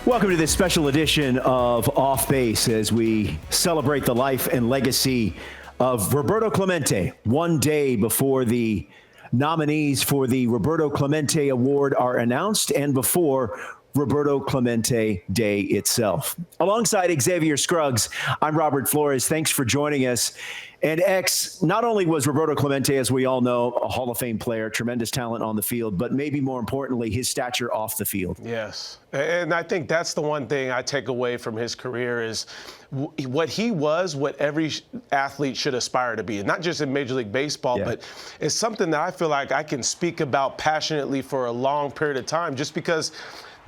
Welcome to this special edition of Off Base as we celebrate the life and legacy of Roberto Clemente. One day before the nominees for the Roberto Clemente Award are announced and before Roberto Clemente Day itself. Alongside Xavier Scruggs, I'm Robert Flores. Thanks for joining us. And X, not only was Roberto Clemente, as we all know, a Hall of Fame player, tremendous talent on the field, but maybe more importantly, his stature off the field. Yes. And I think that's the one thing I take away from his career is what he was, what every athlete should aspire to be. Not just in Major League Baseball, but it's something that I feel like I can speak about passionately for a long period of time just because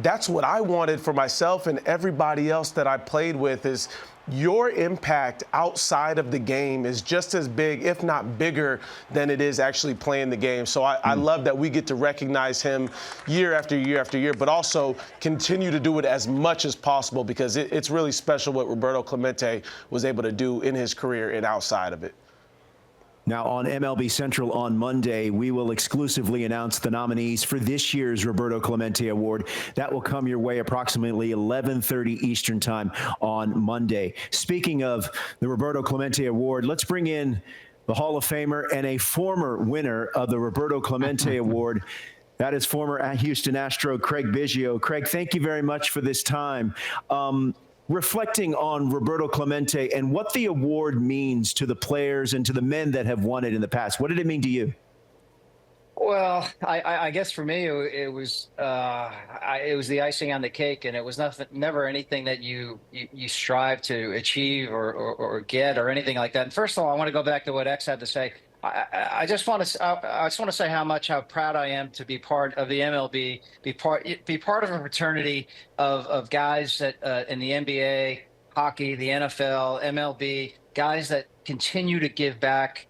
that's what I wanted for myself and everybody else that I played with is your impact outside of the game is just as big, if not bigger, than it is actually playing the game. So I love that we get to recognize him year after year after year, but also continue to do it as much as possible because it's really special what Roberto Clemente was able to do in his career and outside of it. Now, on MLB Central on Monday, we will exclusively announce the nominees for this year's Roberto Clemente Award. That will come your way approximately 11:30 Eastern Time on Monday. Speaking of the Roberto Clemente Award, let's bring in the Hall of Famer and a former winner of the Roberto Clemente Award. That is former Houston Astro Craig Biggio. Craig, thank you very much for this time. Reflecting on Roberto Clemente and what the award means to the players and to the men that have won it in the past. What did it mean to you? Well, I guess for me, it was the icing on the cake, and it was never anything that you strive to achieve or get or anything like that. And first of all, I want to go back to what X had to say. I just want to say how proud I am to be part of the MLB, be part of a fraternity of guys that in the NBA, hockey, the NFL, MLB, guys that continue to give back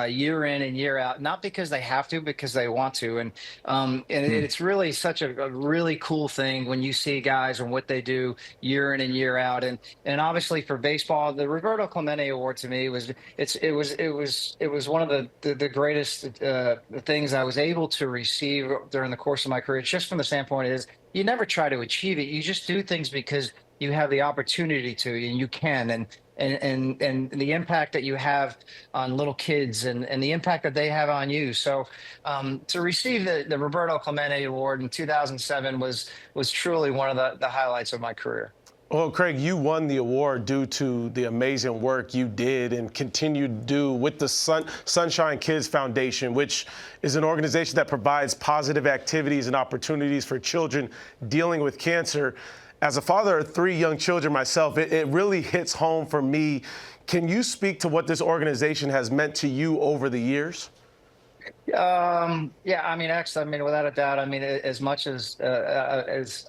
year in and year out, not because they have to, because they want to. And it's really such a really cool thing when you see guys and what they do year in and year out. And obviously for baseball, the Roberto Clemente Award to me was one of the greatest things I was able to receive during the course of my career. It's just from the standpoint is you never try to achieve it. You just do things because you have the opportunity to, and you can. And the impact that you have on little kids and the impact that they have on you. So to receive the Roberto Clemente Award in 2007 was truly one of the highlights of my career. Well, Craig, you won the award due to the amazing work you did and continue to do with the Sunshine Kids Foundation, which is an organization that provides positive activities and opportunities for children dealing with cancer. As a father of 3 young children myself, it really hits home for me. Can you speak to what this organization has meant to you over the years? Yeah, I mean, without a doubt, as much as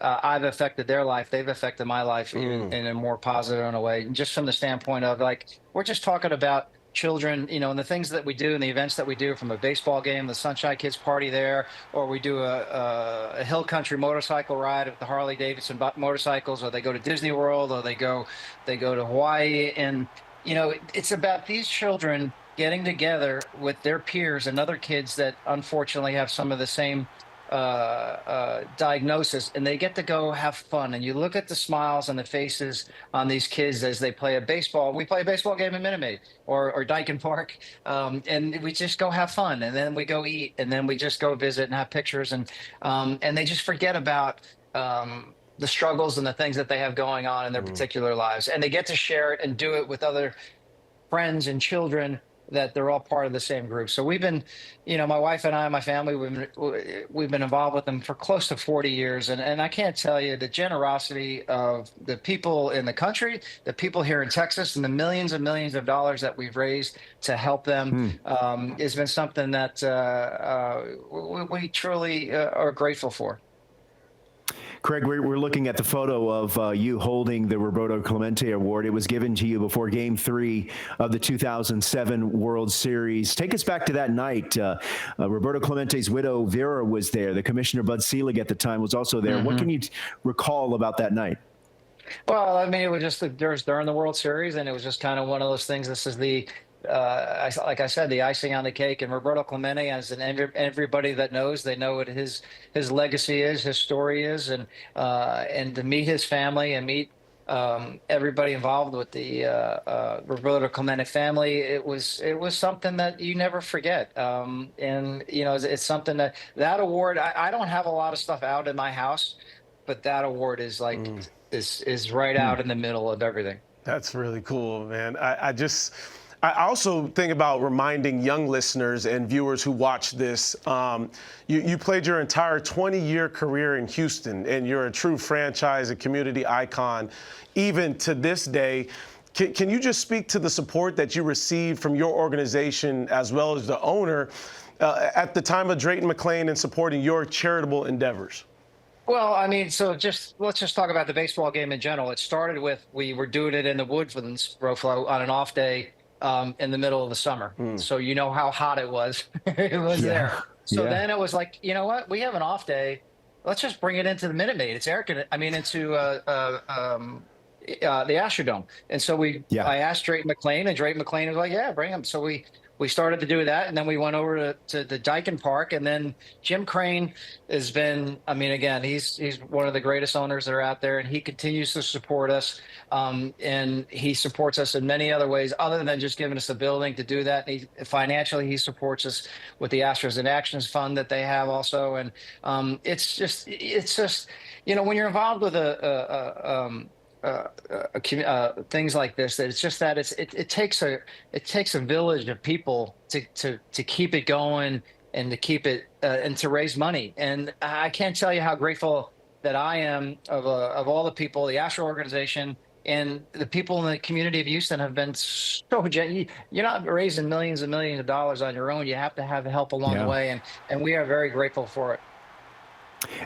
I've affected their life, they've affected my life in a more positive way. And just from the standpoint of we're just talking about children, and the things that we do and the events that we do, from a baseball game, the Sunshine Kids Party there, or we do a hill country motorcycle ride with the Harley Davidson motorcycles, or they go to Disney World, or they go to Hawaii. And, it's about these children getting together with their peers and other kids that unfortunately have some of the same diagnosis, and they get to go have fun. And you look at the smiles on the faces on these kids as they play we play a baseball game in Minute Maid or Dyken Park, and we just go have fun, and then we go eat, and then we just go visit and have pictures, and they just forget about the struggles and the things that they have going on in their particular lives, and they get to share it and do it with other friends and children that they're all part of the same group. So we've been, my wife and I, my family, we've been involved with them for close to 40 years. And I can't tell you the generosity of the people in the country, the people here in Texas, and the millions and millions of dollars that we've raised to help them has been something that we truly are grateful for. Craig, we're looking at the photo of you holding the Roberto Clemente Award. It was given to you before Game 3 of the 2007 World Series. Take us back to that night. Roberto Clemente's widow, Vera, was there. The Commissioner, Bud Selig, at the time, was also there. What can you recall about that night? Well, it was just during the World Series, and it was just kind of one of those things. This is the like I said, the icing on the cake. And Roberto Clemente, as everybody that knows, they know what his legacy is, his story is, and to meet his family and meet everybody involved with the Roberto Clemente family, it was something that you never forget. And it's something that award. I don't have a lot of stuff out in my house, but that award is like is right out in the middle of everything. That's really cool, man. I also think about reminding young listeners and viewers who watch this. You played your entire 20-year career in Houston, and you're a true franchise and community icon, even to this day. Can you just speak to the support that you received from your organization as well as the owner at the time of Drayton McLane and supporting your charitable endeavors? Well, I mean, so let's just talk about the baseball game in general. It started with we were doing it in the Woodlands, Ro Flo, on an off day in the middle of the summer. So you know how hot it was. It was there. So then it was like, you know what? We have an off day. Let's just bring it into the Minute Maid. It's into the Astrodome. And so I asked Drayton McLane, and Drayton McLane was like, yeah, bring him. So we started to do that, and then we went over to the Dyken Park, and then Jim Crane has been, I mean, again, he's one of the greatest owners that are out there, and he continues to support us, and he supports us in many other ways other than just giving us a building to do that. And financially, he supports us with the Astros in Actions Fund that they have also, and it's just when you're involved with things like this, that it's just that it takes a village of people to keep it going and to keep it and to raise money. And I can't tell you how grateful that I am of all the people, the Astro organization, and the people in the community of Houston have been so genuine. You're not raising millions and millions of dollars on your own. You have to have help along the way, and we are very grateful for it.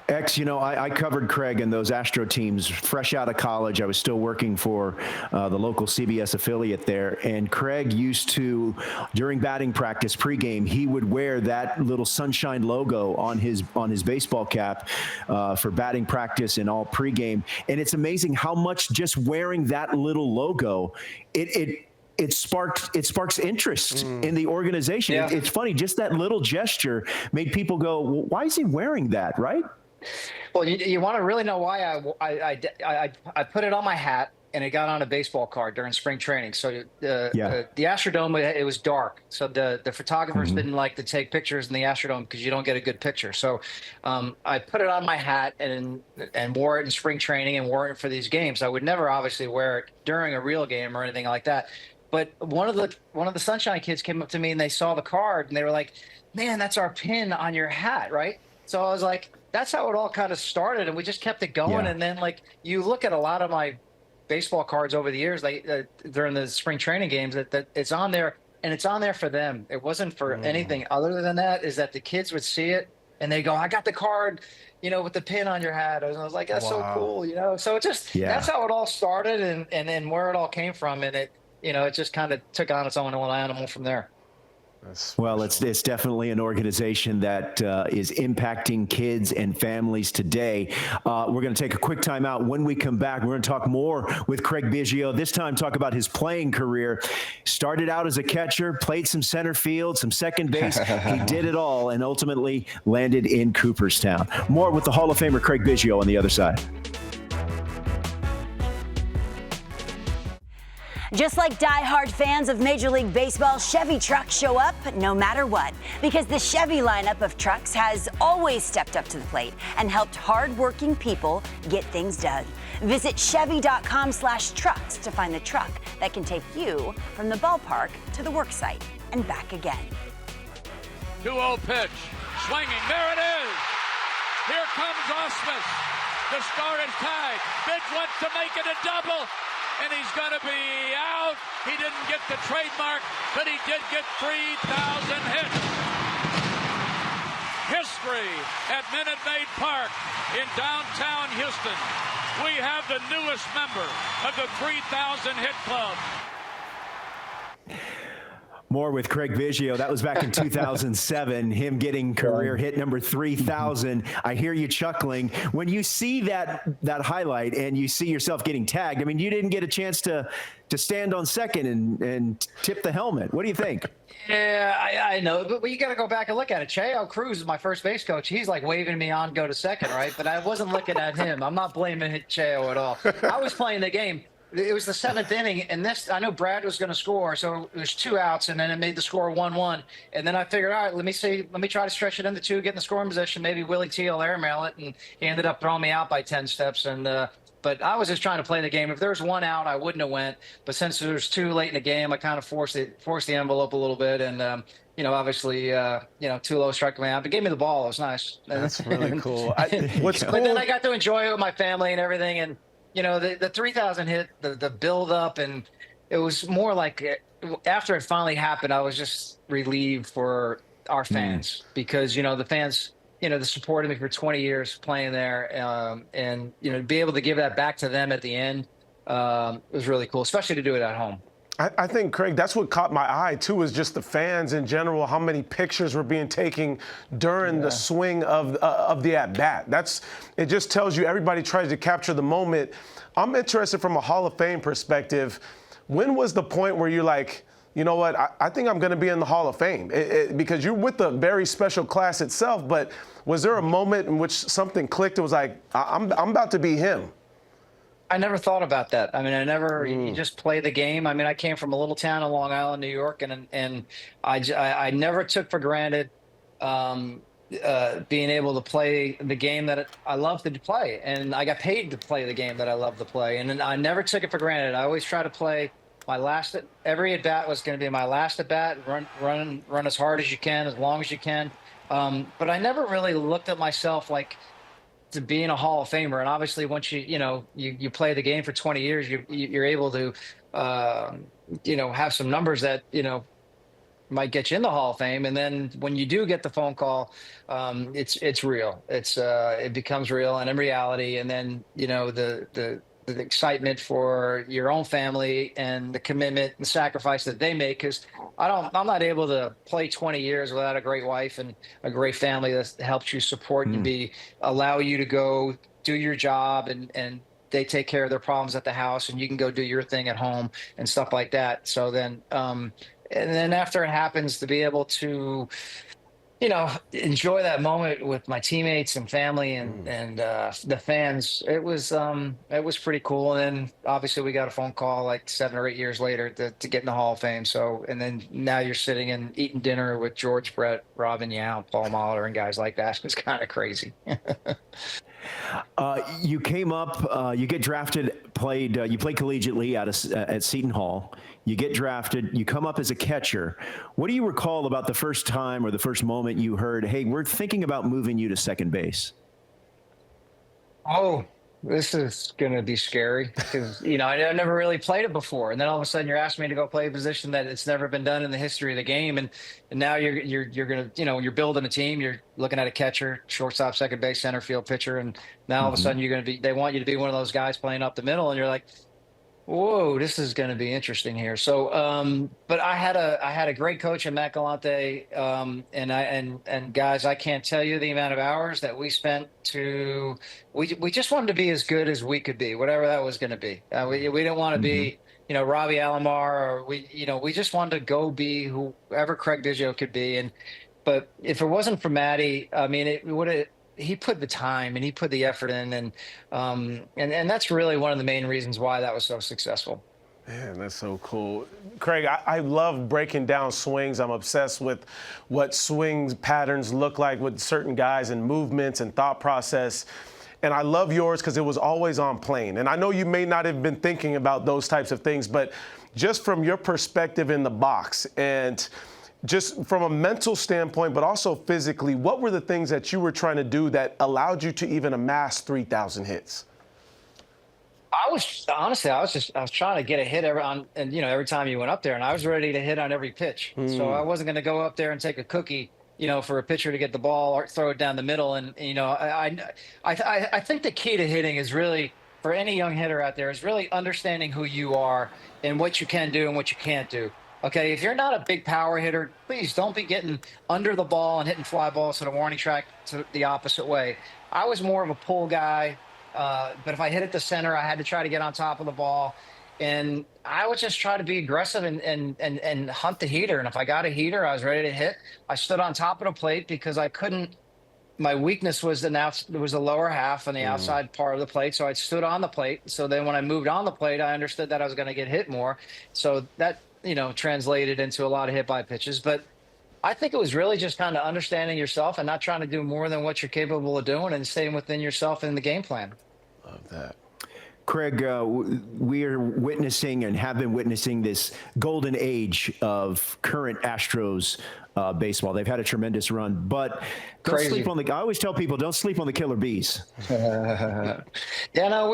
X, I covered Craig and those Astro teams fresh out of college. I was still working for the local CBS affiliate there. And Craig used to, during batting practice pregame, he would wear that little sunshine logo on his baseball cap for batting practice and all pregame. And it's amazing how much just wearing that little logo, it sparks interest in the organization. Yeah. It's funny, just that little gesture made people go, well, why is he wearing that, right? Well, you want to really know why I put it on my hat, and it got on a baseball card during spring training. So the Astrodome, it was dark, so the photographers didn't like to take pictures in the Astrodome because you don't get a good picture. So I put it on my hat and wore it in spring training and wore it for these games. I would never obviously wear it during a real game or anything like that. But one of the Sunshine kids came up to me and they saw the card and they were like, "Man, that's our pin on your hat, right?" So I was like, that's how it all kind of started, and we just kept it going. And then, like, you look at a lot of my baseball cards over the years, like during the spring training games, that it's on there, and it's on there for them. It wasn't for anything other than that. Is that the kids would see it and they go, "I got the card, with the pin on your hat." And I was like, "That's so cool," So it just that's how it all started, and then where it all came from, and it just kind of took on its own little animal from there. Well, it's definitely an organization that is impacting kids and families today. We're going to take a quick time out. When we come back, we're going to talk more with Craig Biggio. This time, talk about his playing career. Started out as a catcher, played some center field, some second base. He did it all and ultimately landed in Cooperstown. More with the Hall of Famer Craig Biggio on the other side. Just like die-hard fans of Major League Baseball, Chevy trucks show up no matter what, because the Chevy lineup of trucks has always stepped up to the plate and helped hard-working people get things done. Visit Chevy.com/trucks to find the truck that can take you from the ballpark to the work site and back again. 2-0 pitch, swinging, there it is! Here comes Osmus. The score is tied. Biggs wants to make it a double. And he's going to be out. He didn't get the trademark, but he did get 3,000 hits. History at Minute Maid Park in downtown Houston. We have the newest member of the 3,000 hit club. More with Craig Biggio. That was back in 2007, him getting career hit number 3,000. I hear you chuckling. When you see that highlight and you see yourself getting tagged, I mean, you didn't get a chance to stand on second and tip the helmet. What do you think? Yeah, I know, but you got to go back and look at it. Cheo Cruz is my first base coach. He's like waving me on, go to second, right? But I wasn't looking at him. I'm not blaming Cheo at all. I was playing the game. It was the 7th inning, and I know Brad was going to score, so there's 2 outs, and then it made the score 1-1. And then I figured, all right, let me try to stretch it into 2, get in the scoring position. Maybe Willie T will airmail it, and he ended up throwing me out by 10 steps. And but I was just trying to play the game. If there was 1 out, I wouldn't have went. But since there was 2 late in the game, I kind of forced the envelope a little bit, and obviously, 2 low strike me out. But gave me the ball. It was nice. That's really cool. What's cool? But then I got to enjoy it with my family and everything, and. The 3,000 hit, the build up, and it was more like after it finally happened, I was just relieved for our fans because, the fans, that supported me for 20 years playing there. And, to be able to give that back to them at the end was really cool, especially to do it at home. I think, Craig, that's what caught my eye, too, is just the fans in general, how many pictures were being taken during the swing of the at-bat. It just tells you everybody tries to capture the moment. I'm interested from a Hall of Fame perspective. When was the point where you're like, you know what, I think I'm going to be in the Hall of Fame? Because you're with a very special class itself, but was there a moment in which something clicked? It was like, I'm about to be him. I never thought about that. I mean, you just play the game. I mean, I came from a little town in Long Island, New York, and I never took for granted being able to play the game that I love to play. And I got paid to play the game that I love to play. And I never took it for granted. I always try to play every at bat was going to be my last at bat, run as hard as you can, as long as you can. But I never really looked at myself like, to being a Hall of Famer. And obviously once you play the game for 20 years, you're able to have some numbers that might get you in the Hall of Fame. And then when you do get the phone call, it's real. It becomes real and in reality. And then the excitement for your own family and the commitment and sacrifice that they make, because I'm not able to play 20 years without a great wife and a great family that helps you support and allow you to go do your job, and they take care of their problems at the house, and you can go do your thing at home and stuff like that. So then and then after it happens, to be able to enjoy that moment with my teammates and family and the fans. It was pretty cool. And then obviously we got a phone call like 7 or 8 years later to get in the Hall of Fame. So, and then now you're sitting and eating dinner with George Brett, Robin Yount, Paul Molitor, and guys like that. It's kind of crazy. You came up, you get drafted, you played collegiately at Seton Hall. You get drafted, you come up as a catcher. What do you recall about the first time or the first moment you heard, hey, we're thinking about moving you to second base? Oh, this is going to be scary because, I never really played it before. And then all of a sudden you're asking me to go play a position that it's never been done in the history of the game. And now you're going to, you're building a team. You're looking at a catcher, shortstop, second base, center field, pitcher. And now all of a sudden they want you to be one of those guys playing up the middle. And you're like, whoa, this is going to be interesting here. So, but I had a great coach in Matt Galante, and guys, I can't tell you the amount of hours that we spent we just wanted to be as good as we could be, whatever that was going to be. We didn't want to be, Robbie Alomar, or we just wanted to go be whoever Craig Biggio could be. But if it wasn't for Matty, I mean, he put the time and he put the effort in, and that's really one of the main reasons why that was so successful. Man, that's so cool. Craig, I love breaking down swings. I'm obsessed with what swing patterns look like with certain guys and movements and thought process. And I love yours because it was always on plane. And I know you may not have been thinking about those types of things, but just from your perspective in the box and just from a mental standpoint, but also physically, what were the things that you were trying to do that allowed you to even amass 3,000 hits? I was trying to get a hit every time you went up there, and I was ready to hit on every pitch. So I wasn't going to go up there and take a cookie, for a pitcher to get the ball or throw it down the middle. And I think the key to hitting is really, for any young hitter out there, is really understanding who you are and what you can do and what you can't do. Okay, if you're not a big power hitter, please don't be getting under the ball and hitting fly balls to the warning track to the opposite way. I was more of a pull guy, but if I hit it to center, I had to try to get on top of the ball. And I would just try to be aggressive and hunt the heater. And if I got a heater, I was ready to hit. I stood on top of the plate because I couldn't. My weakness was the lower half and the outside part of the plate. So I stood on the plate. So then when I moved on the plate, I understood that I was going to get hit more. So that, translated into a lot of hit by pitches. But I think it was really just kind of understanding yourself and not trying to do more than what you're capable of doing and staying within yourself in the game plan. Love that. Craig, we are witnessing and have been witnessing this golden age of current Astros baseball. They've had a tremendous run, but don't sleep on I always tell people, don't sleep on the killer bees. Yeah, no,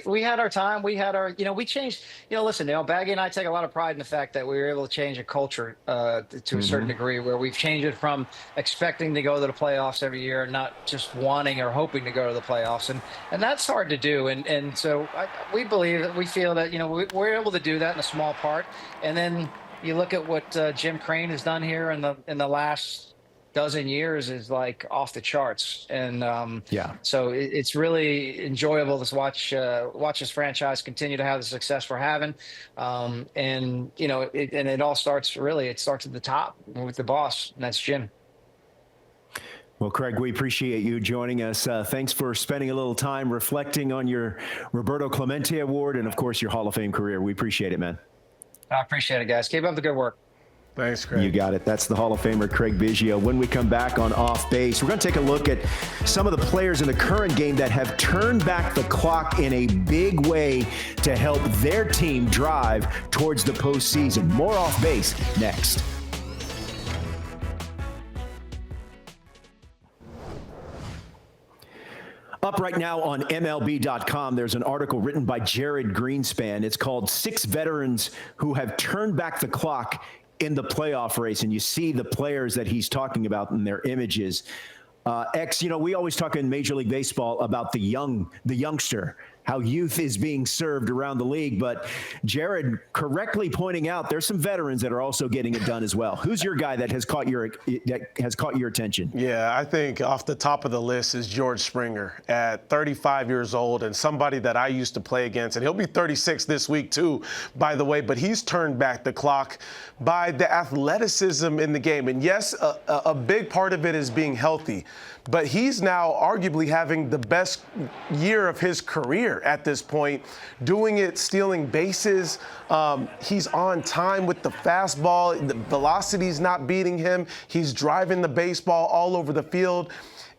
we had our time. We had our, we changed, listen, Baggy and I take a lot of pride in the fact that we were able to change a culture to a certain degree, where we've changed it from expecting to go to the playoffs every year and not just wanting or hoping to go to the playoffs. And that's hard to do. And so we feel that, we're able to do that in a small part. And then you look at what Jim Crane has done here in the last dozen years is like off the charts. And so it's really enjoyable to watch this franchise continue to have the success we're having. And it all starts at the top with the boss, and that's Jim. Well, Craig, we appreciate you joining us. Thanks for spending a little time reflecting on your Roberto Clemente Award and, of course, your Hall of Fame career. We appreciate it, man. I appreciate it, guys. Keep up the good work. Thanks, Craig. You got it. That's the Hall of Famer, Craig Biggio. When we come back on Off Base, we're going to take a look at some of the players in the current game that have turned back the clock in a big way to help their team drive towards the postseason. More Off Base next. Up right now on MLB.com, there's an article written by Jared Greenspan. It's called 6 Veterans Who Have Turned Back the Clock in the Playoff Race. And you see the players that he's talking about in their images. We always talk in Major League Baseball about the youngster, how youth is being served around the league. But Jared correctly pointing out there's some veterans that are also getting it done as well. Who's your guy that has caught your attention? Yeah, I think off the top of the list is George Springer at 35 years old, and somebody that I used to play against. And he'll be 36 this week too, by the way. But he's turned back the clock by the athleticism in the game. And yes, a big part of it is being healthy. But he's now arguably having the best year of his career at this point, doing it, stealing bases. He's on time with the fastball. The velocity's not beating him. He's driving the baseball all over the field.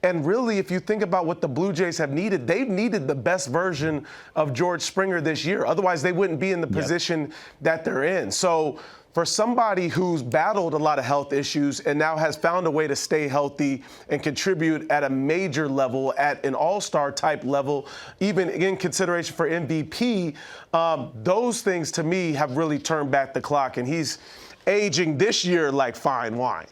And really, if you think about what the Blue Jays have needed, they've needed the best version of George Springer this year. Otherwise, they wouldn't be in the position that they're in. So for somebody who's battled a lot of health issues and now has found a way to stay healthy and contribute at a major level, at an all-star type level, even in consideration for MVP, those things to me have really turned back the clock. And he's aging this year like fine wine.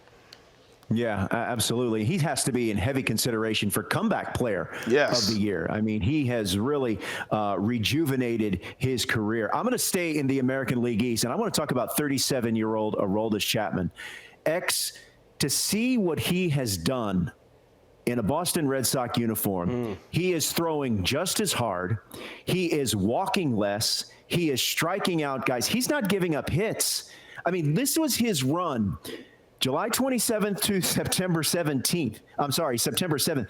Yeah, absolutely. He has to be in heavy consideration for comeback player of the year. I mean, he has really rejuvenated his career. I'm going to stay in the American League East, and I want to talk about 37-year-old Aroldis Chapman. To see what he has done in a Boston Red Sox uniform, he is throwing just as hard. He is walking less. He is striking out guys. He's not giving up hits. I mean, this was his run. July 27th to September 17th. I'm sorry, September 7th.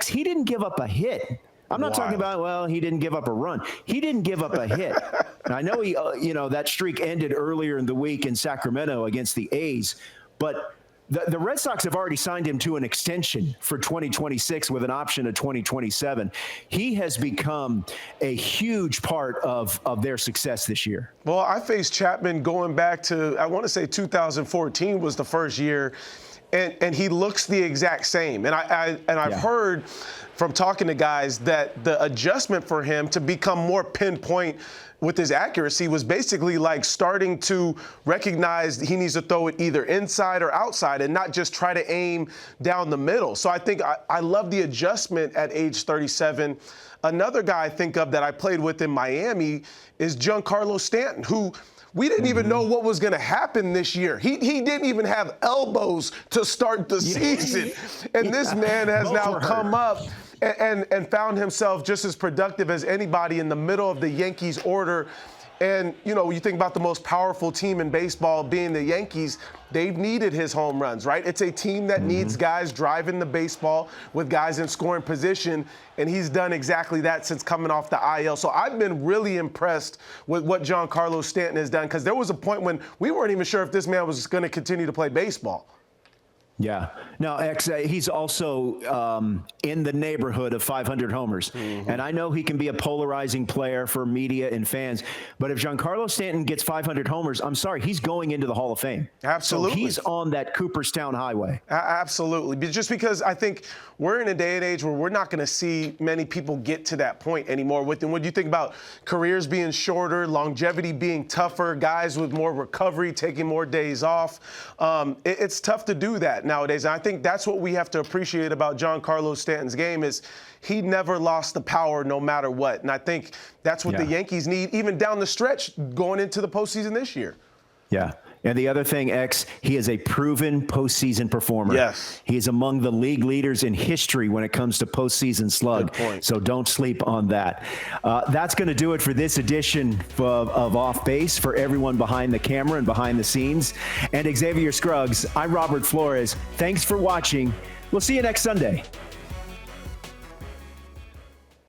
He didn't give up a hit. I'm not talking about, he didn't give up a run. He didn't give up a hit. And I know he, that streak ended earlier in the week in Sacramento against the A's, but the Red Sox have already signed him to an extension for 2026 with an option of 2027. He has become a huge part of their success this year. Well, I faced Chapman going back to, I want to say 2014 was the first year, and he looks the exact same. And I've heard from talking to guys that the adjustment for him to become more pinpoint with his accuracy was basically like starting to recognize he needs to throw it either inside or outside and not just try to aim down the middle. So I think I love the adjustment at age 37. Another guy I think of that I played with in Miami is Giancarlo Stanton, who We didn't even know what was going to happen this year. He didn't even have elbows to start the season. And this man has now come up and found himself just as productive as anybody in the middle of the Yankees order. And, you know, you think about the most powerful team in baseball being the Yankees, they've needed his home runs, right? It's a team that needs guys driving the baseball with guys in scoring position, and he's done exactly that since coming off the IL. So I've been really impressed with what Giancarlo Stanton has done, because there was a point when we weren't even sure if this man was going to continue to play baseball. Yeah. Now, he's also in the neighborhood of 500 homers. And I know he can be a polarizing player for media and fans, but if Giancarlo Stanton gets 500 homers, I'm sorry, he's going into the Hall of Fame. Absolutely. So he's on that Cooperstown highway. Absolutely. Just because I think we're in a day and age where we're not going to see many people get to that point anymore. When you think about careers being shorter, longevity being tougher, guys with more recovery, taking more days off, it's tough to do that nowadays. And I think that's what we have to appreciate about Giancarlo Stanton's game is he never lost the power no matter what. And I think that's what the Yankees need, even down the stretch going into the postseason this year. Yeah. And the other thing, he is a proven postseason performer. Yes. He is among the league leaders in history when it comes to postseason slug. Good point. So don't sleep on that. That's going to do it for this edition of Off Base. For everyone behind the camera and behind the scenes. And Xavier Scruggs, I'm Robert Flores. Thanks for watching. We'll see you next Sunday.